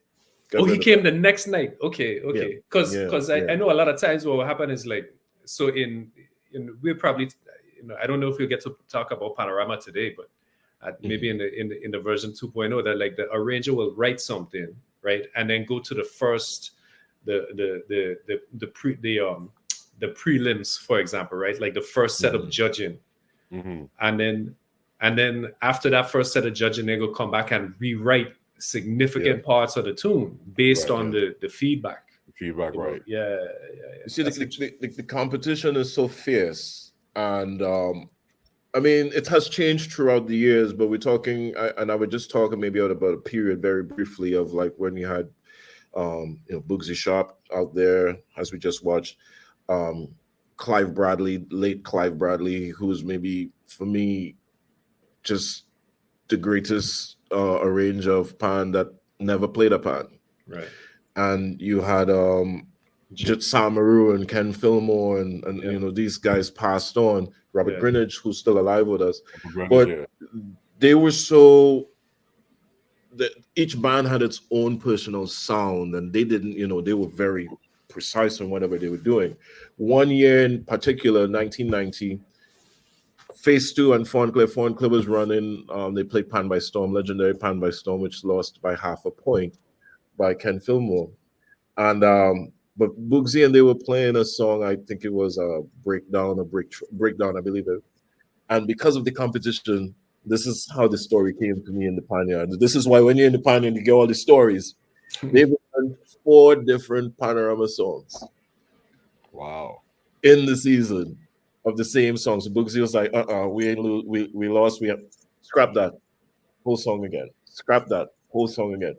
He came the next night. Okay. Because I know a lot of times what will happen is like, so we're probably, I don't know if we'll get to talk about Panorama today, but maybe in the version 2.0, that like the arranger will write something, right, and then go to the first the prelims, for example, right, like the first set of judging, and then after that first set of judging, they will come back and rewrite significant parts of the tune based on the feedback. Right? Yeah. You see, the competition is so fierce, and I mean, it has changed throughout the years. But we're talking, and I would just talk maybe about a period very briefly of like when we had, Bugsy Sharp out there, as we just watched, Clive Bradley, late Clive Bradley, who's maybe for me just the greatest arranger of pan that never played a pan. Right. And you had Jit Samaru and Ken Fillmore and these guys passed on. Robert Greenwich, who's still alive with us. But they were each band had its own personal sound, and they didn't, they were very precise on whatever they were doing. One year in particular, 1990, Phase 2 and Fauncliffe was running. They played Pan by Storm, legendary Pan by Storm, which lost by 0.5 point by Ken Fillmore. And but Bugsy and they were playing a song, I think it was a breakdown, I believe it. And because of the competition, this is how the story came to me in the Panyard. This is why when you're in the Panyard, you get all the stories. They've done 4 different Panorama songs. Wow. In the season of the same song. So Bugsy was like, we lost, we have scrap that whole song again. Scrap that whole song again.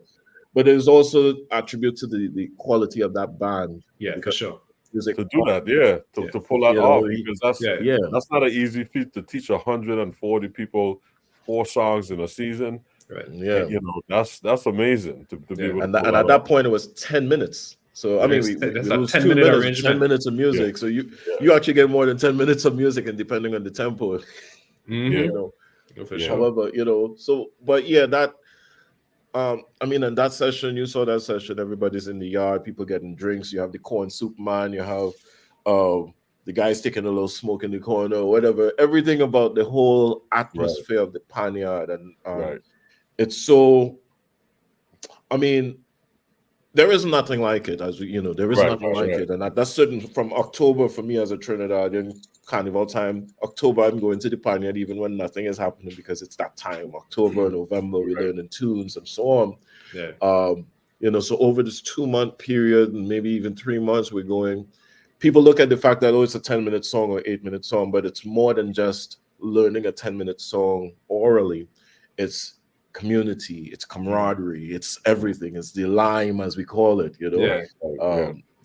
But there's also attribute to the quality of that band. Yeah, for sure. To do that, to pull that off, because that's not an easy feat to teach 140 people 4 songs in a season. Right. Yeah. And, that's amazing to be able to and at that point it was 10 minutes. So I mean, we lose 2 minutes, 10 minutes of music. So you actually get more than 10 minutes of music, and depending on the tempo. For sure. However, that. I mean, in that session, you saw that session, everybody's in the yard, people getting drinks. You have the corn soup man, you have the guys taking a little smoke in the corner, whatever. Everything about the whole atmosphere of the Panyard. And it's so, I mean, there is nothing like it, as there is nothing like it. And that's certain from October for me as a Trinidadian. Carnival time, October, I'm going to the Panyard even when nothing is happening, because it's that time, October, November, we're learning tunes and so on. So over this 2-month period, and maybe even 3 months, we're going, people look at the fact that, it's a 10-minute song or 8-minute song, but it's more than just learning a 10-minute song orally. It's community, it's camaraderie, it's everything. It's the lime, as we call it,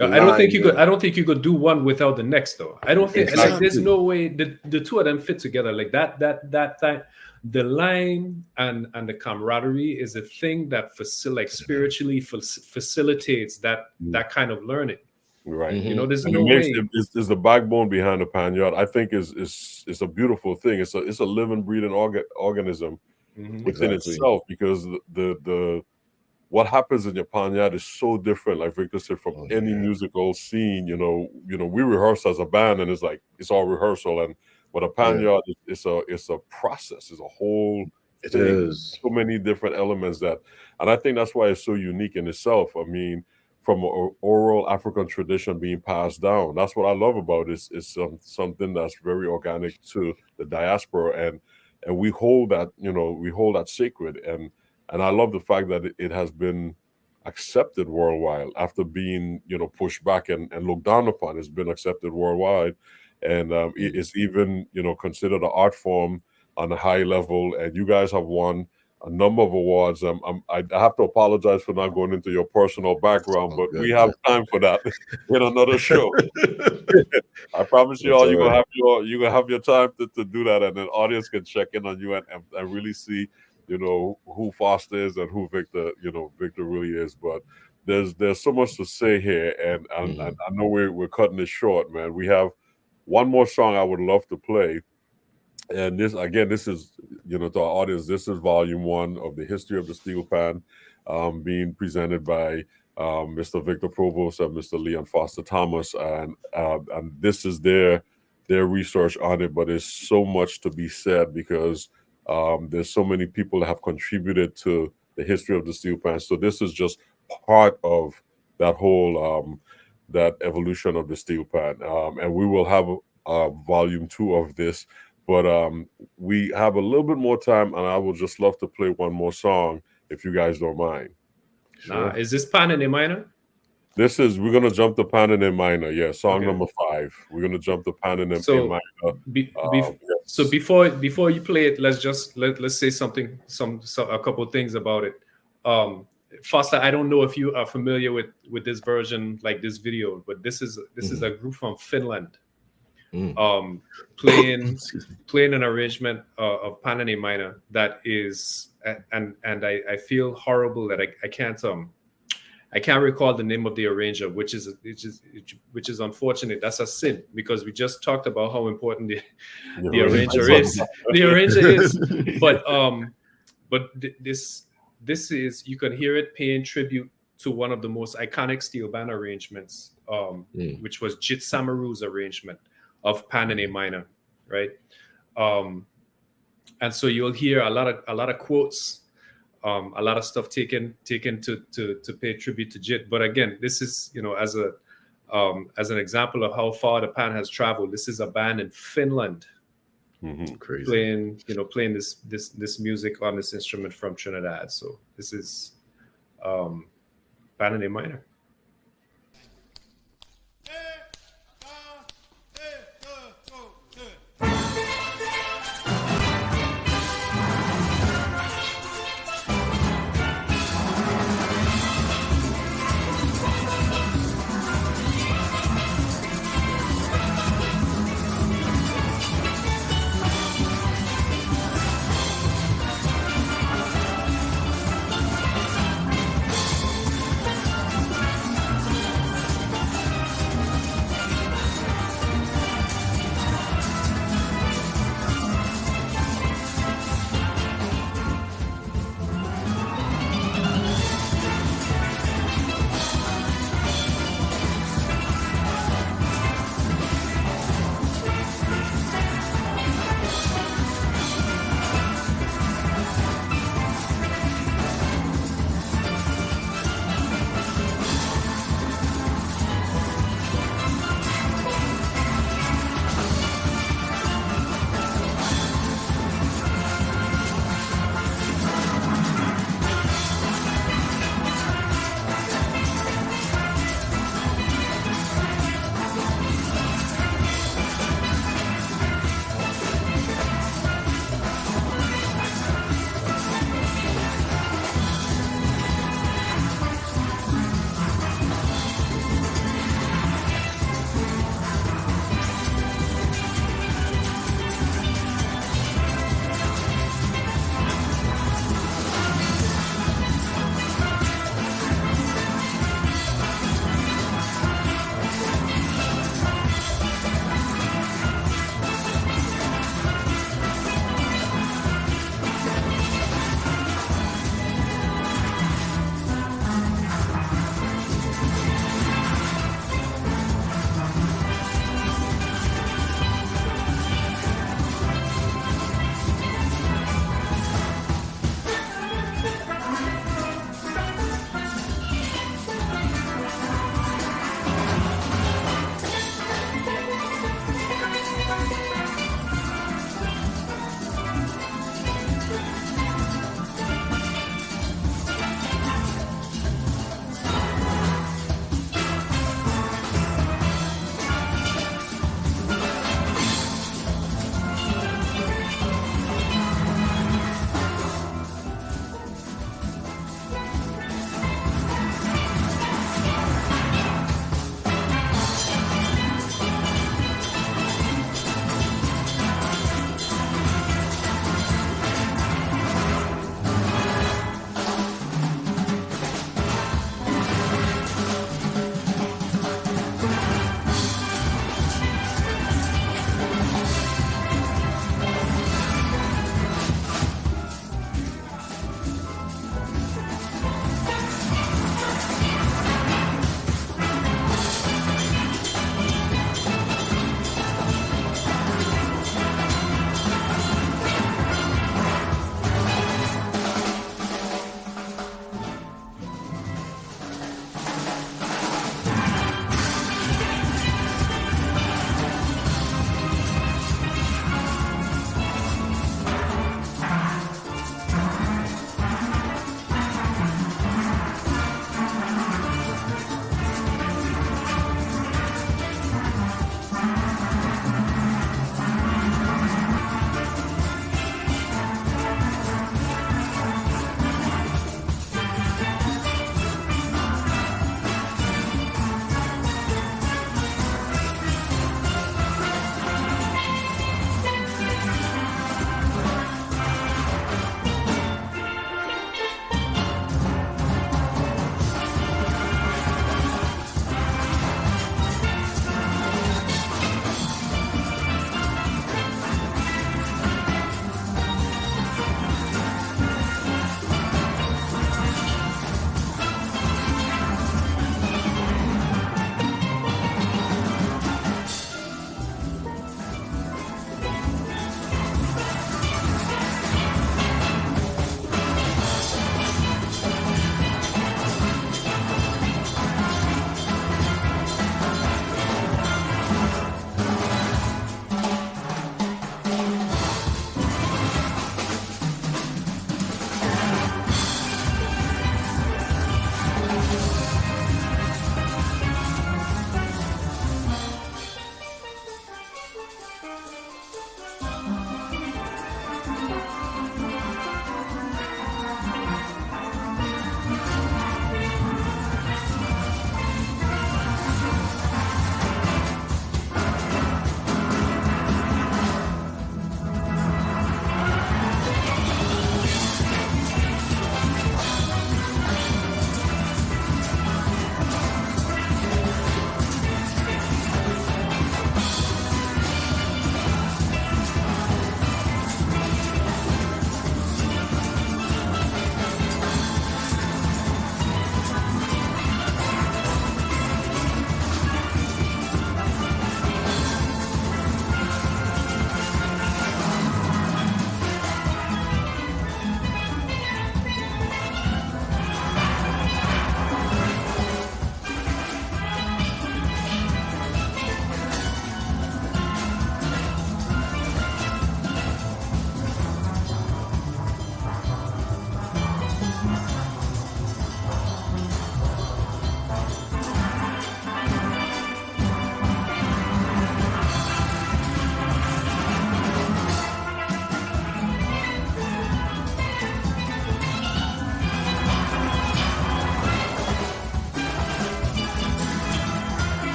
I don't think you could do one without the next, though. I don't think like there's no way the two of them fit together like that. The line and the camaraderie is a thing that spiritually facilitates that kind of learning. Right. There's no way. It's the backbone behind the Panyard. I think is a beautiful thing. It's a living, breathing organism within itself, because the what happens in your Panyard is so different, like Victor said, from any musical scene. We rehearse as a band, and it's all rehearsal. And but a Panyard, it's a process, it's a whole It is so many different elements that, and I think that's why it's so unique in itself. I mean, from an oral African tradition being passed down, that's what I love about it. It's something that's very organic to the diaspora, and we hold that, we hold that sacred, and I love the fact that it has been accepted worldwide after being, pushed back and looked down upon. It's been accepted worldwide, and it's even, considered an art form on a high level. And you guys have won a number of awards. I have to apologize for not going into your personal background, but we have time for that in another show. I promise you all, you're gonna have your time to do that, and the audience can check in on you and really see, who Foster is and who Victor really is. But there's so much to say here, and I know we're cutting it short, man. We have one more song I would love to play. And this is, to our audience, this is volume 1 of the history of the steel pan, being presented by Mr. Victor Provost and Mr. Leon Foster Thomas, and this is their research on it. But there's so much to be said because there's so many people that have contributed to the history of the steel pan. So this is just part of that whole that evolution of the steel pan, and we will have volume 2 of this. But we have a little bit more time, and I would just love to play one more song if you guys don't mind. Sure. Is this pan in A minor? We're gonna jump to pan in A minor. Yeah, song number 5. We're gonna jump to pan in A minor. So before you play it, let's say something, a couple of things about it. Foster, I don't know if you are familiar with this version, like this video, but this is a group from Finland. Playing an arrangement of pan in A minor that is, and I feel horrible that I can't recall the name of the arranger, which is unfortunate. That's a sin, because we just talked about how important the arranger is. The arranger is, but this is, you can hear it paying tribute to one of the most iconic steel band arrangements, which was Jit Samaru's arrangement of pan in A minor, right? And so you'll hear a lot of quotes, a lot of stuff taken to pay tribute to Jit. But again, this is, as an example of how far the pan has traveled. This is a band in Finland, crazy, playing this music on this instrument from Trinidad. So this is pan in A minor.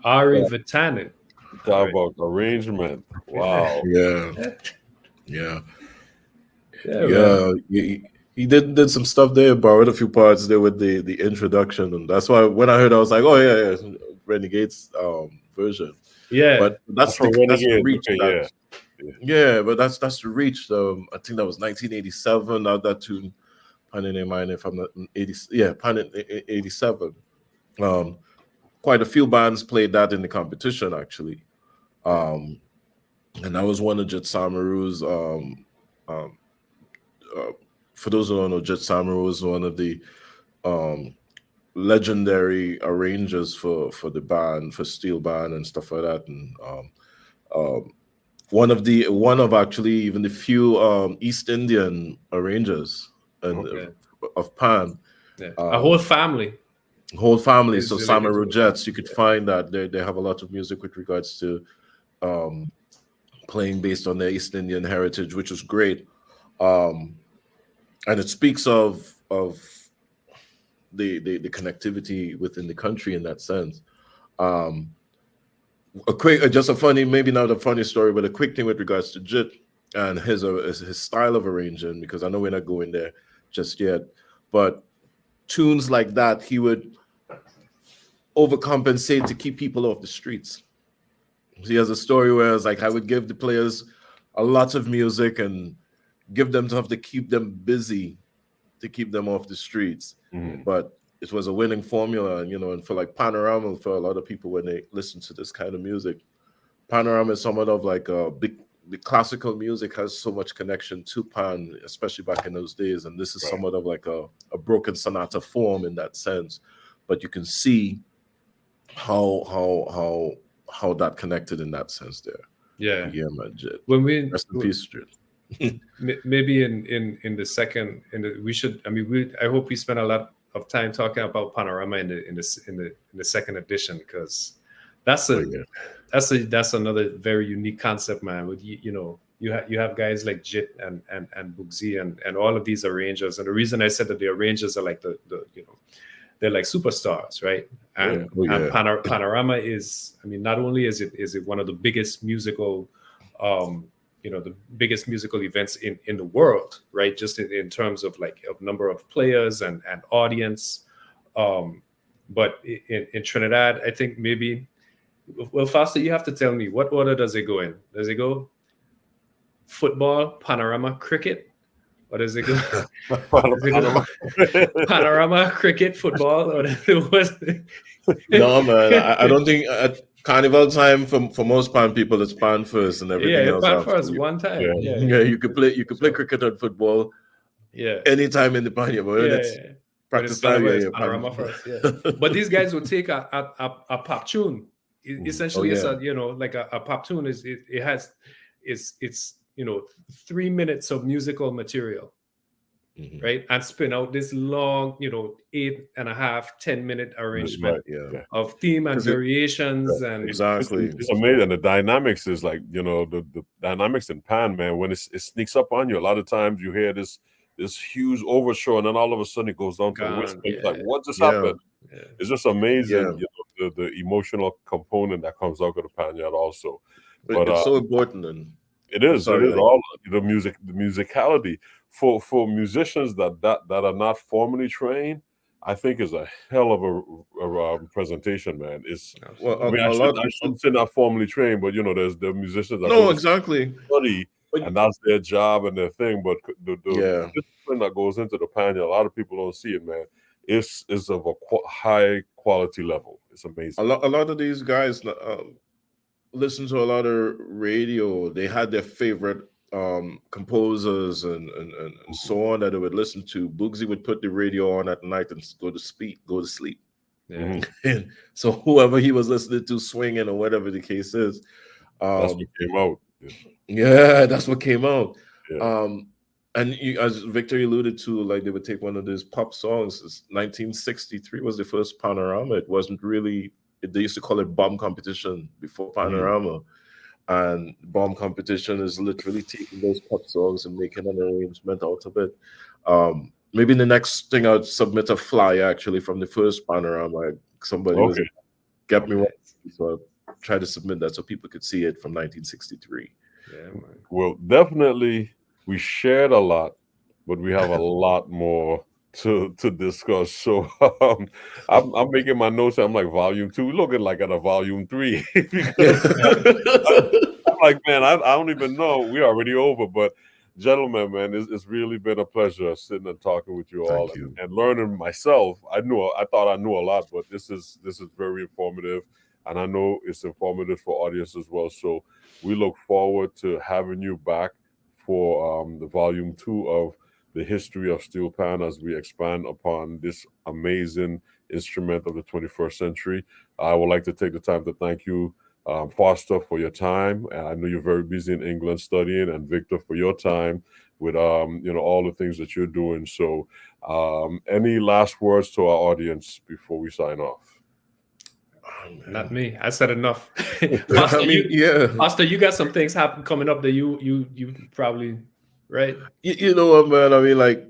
Ari Vitanen. Talk about arrangement. Wow. Yeah. He did some stuff there, borrowed a few parts there with the introduction, and that's why when I heard, I was like, oh yeah, Renegade's version. Yeah, but that's the reach. Yeah, but that's the reach. I think that was 1987. That tune, Pan in Mind, if I'm not 80. Yeah, Pan in 87. Quite a few bands played that in the competition actually, and that was one of Jet Samaru's. For those who don't know, Jet Samaru was one of the legendary arrangers for the band, for Steel Band and stuff like that, and one of actually even the few East Indian arrangers of Pan. A whole family. So Samaru Jets, you could find that they have a lot of music with regards to playing based on their East Indian heritage, which was great. And it speaks of the connectivity within the country in that sense. Just a funny, maybe not a funny story, but a quick thing with regards to Jit and his style of arranging, because I know we're not going there just yet, but tunes like that, he would overcompensate to keep people off the streets. He has a story where it's like, I would give the players a lot of music and give them to have to keep them busy to keep them off the streets. But it was a winning formula, and for like Panorama, for a lot of people when they listen to this kind of music, Panorama is somewhat of like the classical music has so much connection to Pan, especially back in those days, and this is somewhat of like a broken sonata form in that sense. But you can see how that connected in that sense there. Yeah, man, Jit. When we rest in peace, Jit. Maybe in the second, we should. I hope we spend a lot of time talking about Panorama in the second edition, because that's another very unique concept, man. With you have guys like Jit and Bugsy and all of these arrangers, and the reason I said that the arrangers are like the they're like superstars, right? And Panorama is, not only is it one of the biggest musical the biggest musical events in the world, right? Just in terms of like a number of players and audience. But in Trinidad, I think maybe, well, Foster, you have to tell me, what order does it go in? Does it go football, Panorama, cricket? Or does it go, Panorama, cricket, football? Or No, man, I don't think at Carnival time for most Pan people, it's Pan first and everything else. Pan first one time. Yeah, you could play cricket and football. Yeah, anytime in the Pan. Practice time. Panorama first. Yeah, but these guys would take a pop tune. Essentially, it's like a pop tune is it's 3 minutes of musical material. Right, and spin out this long, 8.5, 10-minute arrangement of theme and variations, and exactly. It's amazing. The dynamics is like, the dynamics in Pan, man. When it sneaks up on you, a lot of times you hear this huge overture, and then all of a sudden it goes down to a whisper. Like, what just happened? Yeah. It's just amazing. The emotional component that comes out of the Pan yard also. But it's so important, and it is all the musicality. For musicians that are not formally trained, I think is a hell of a presentation, man. It's I shouldn't say not formally trained, but there's the musicians that study, and that's their job and their thing. But the discipline that goes into the Pan, a lot of people don't see it, man. It's of a high quality level. It's amazing. A lot of these guys listen to a lot of radio. They had their favorite composers and so on that they would listen to. Bugsy would put the radio on at night and go to sleep. Yeah. And so whoever he was listening to, swinging or whatever the case is, that's what came out. Yeah, that's what came out. Yeah. And as Victor alluded to, like they would take one of these pop songs. 1963 was the first Panorama. It wasn't really. They used to call it Bomb Competition before Panorama. And Bomb Competition is literally taking those pop songs and making an arrangement out of it. Maybe the next thing I'll submit a flyer actually from the first Panorama. Somebody was kept me wrong. So I tried to submit that so people could see it from 1963. Yeah, man. Well, definitely we shared a lot, but we have a lot more to discuss. So I'm making my notes. I'm like volume 2, looking like at a volume 3. Because I'm like, man, I don't even know. We're already over. But gentlemen, man, it's really been a pleasure sitting and talking with you all and learning myself. I thought I knew a lot, but this is very informative, and I know it's informative for audience as well. So we look forward to having you back for the volume 2 of the history of steel pan as we expand upon this amazing instrument of the 21st century. I would like to take the time to thank you, Foster, for your time. And I know you're very busy in England studying, and Victor for your time with all the things that you're doing. So any last words to our audience before we sign off? Not me. I said enough. Foster, Foster, you got some things coming up that you probably, right? You know what, man? I mean, like,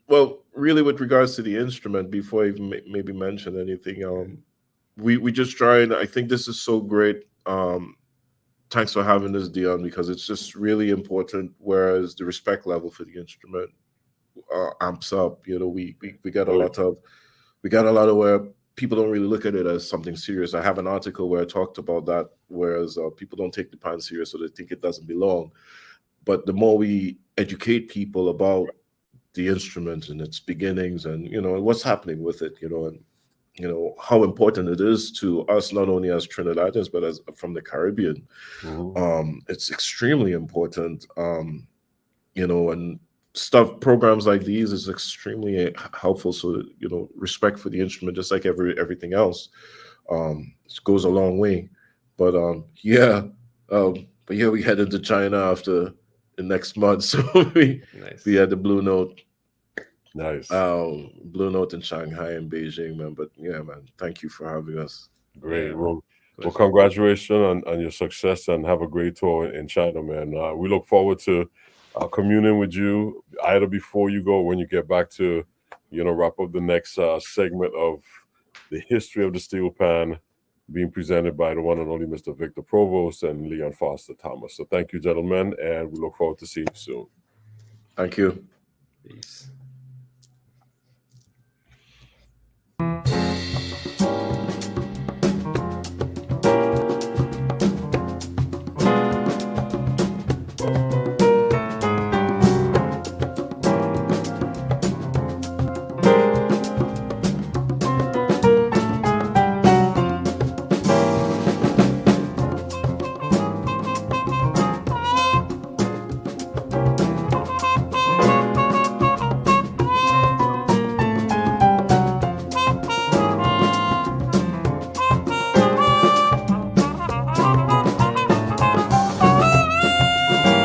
well, really, with regards to the instrument, before I even maybe mention anything, we just tried. I think this is so great. Thanks for having this, Dion, because it's just really important. Whereas the respect level for the instrument amps up. You know, we got a lot of where people don't really look at it as something serious. I have an article where I talked about that, whereas people don't take the pan serious, so they think it doesn't belong. But the more we educate people about the instrument and its beginnings and, what's happening with it, and, how important it is to us, not only as Trinidadians, but as from the Caribbean. It's extremely important, and programs like these is extremely helpful. So, respect for the instrument, just like everything else, it goes a long way. But we head into China after the next month. So we had the Blue Note. Nice. Blue Note in Shanghai and Beijing, man. But yeah, man, thank you for having us. Great. Yeah. Well, congratulations on your success, and have a great tour in China, man. We look forward to communing with you either before you go or when you get back to, wrap up the next segment of the history of the steel pan, being presented by the one and only Mr. Victor Provost and Leon Foster Thomas. So thank you, gentlemen, and we look forward to seeing you soon. Thank you. Peace.